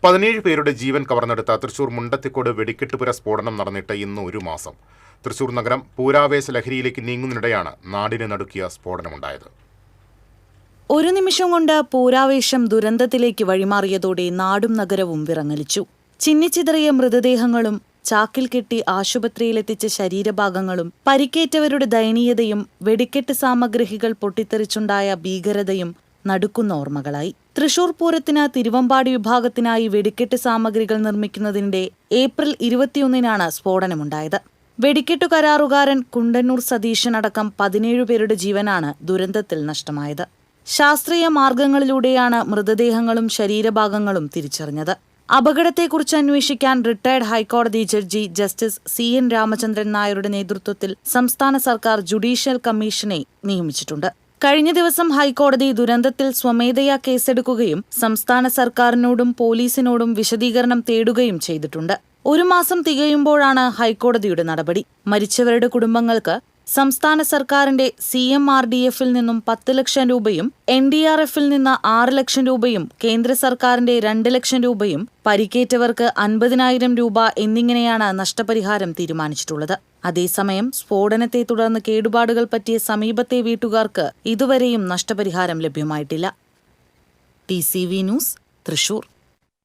17 പേരുടെ ജീവൻ കവർന്നെടുത്ത തൃശൂർ മുണ്ടത്തിക്കോട് വെടിക്കെട്ടുപുര സ്ഫോടനം നടന്നിട്ട് ഇന്ന് 1 മാസം. തൃശൂർ നഗരം പൂരാവേശ ലഹരിയിലേക്ക് നീങ്ങുന്നതിനിടെയാണ് നാടിനെ നടുക്കിയ സ്ഫോടനമുണ്ടായത്. ഒരു നിമിഷം കൊണ്ട് പൂരാവേശം ദുരന്തത്തിലേക്ക് വഴിമാറിയതോടെ നാടും നഗരവും വിറങ്ങലിച്ചു. ചിന്നിച്ചിതറിയ മൃതദേഹങ്ങളും ചാക്കിൽ കെട്ടി ആശുപത്രിയിലെത്തിച്ച ശരീരഭാഗങ്ങളും പരിക്കേറ്റവരുടെ ദയനീയതയും വെടിക്കെട്ട് സാമഗ്രികൾ പൊട്ടിത്തെറിച്ചുണ്ടായ ഭീകരതയും നടുക്കുന്ന ഓർമ്മകളായി. തൃശൂർ പൂരത്തിന് തിരുവമ്പാടി വിഭാഗത്തിനായി വെടിക്കെട്ട് സാമഗ്രികൾ നിർമ്മിക്കുന്നതിനിടെ ഏപ്രിൽ 21-നാണ് സ്ഫോടനമുണ്ടായത്. വെടിക്കെട്ടു കരാറുകാരൻ കുണ്ടന്നൂർ സതീശൻ അടക്കം 17 പേരുടെ ജീവനാണ് ദുരന്തത്തിൽ നഷ്ടമായത്. ശാസ്ത്രീയ മാർഗങ്ങളിലൂടെയാണ് മൃതദേഹങ്ങളും ശരീരഭാഗങ്ങളും തിരിച്ചറിഞ്ഞത്. അപകടത്തെക്കുറിച്ച് അന്വേഷിക്കാൻ റിട്ടയർഡ് ഹൈക്കോടതി ജഡ്ജി ജസ്റ്റിസ് CN രാമചന്ദ്രൻ നായരുടെ നേതൃത്വത്തിൽ സംസ്ഥാന സർക്കാർ ജുഡീഷ്യൽ കമ്മീഷനെ നിയമിച്ചിട്ടുണ്ട്. കഴിഞ്ഞ ദിവസം ഹൈക്കോടതി ദുരന്തത്തിൽ സ്വമേധയാ കേസെടുക്കുകയും സംസ്ഥാന സർക്കാരിനോടും പോലീസിനോടും വിശദീകരണം തേടുകയും ചെയ്തിട്ടുണ്ട്. 1 മാസം തികയുമ്പോഴാണ് ഹൈക്കോടതിയുടെ നടപടി. മരിച്ചവരുടെ കുടുംബങ്ങൾക്ക് സംസ്ഥാന സർക്കാരിന്റെ CMRDF-ൽ നിന്നും 10 ലക്ഷം രൂപയും NDRF-ൽ നിന്ന് 6 ലക്ഷം രൂപയും കേന്ദ്ര സർക്കാരിന്റെ 2 ലക്ഷം രൂപയും പരിക്കേറ്റവർക്ക് 50,000 രൂപ എന്നിങ്ങനെയാണ് നഷ്ടപരിഹാരം തീരുമാനിച്ചിട്ടുള്ളത്. അതേസമയം സ്ഫോടനത്തെ തുടർന്ന് കേടുപാടുകൾ പറ്റിയ സമീപത്തെ വീട്ടുകാർക്ക് ഇതുവരെയും നഷ്ടപരിഹാരം ലഭ്യമായിട്ടില്ല. TCV news, Thrissur.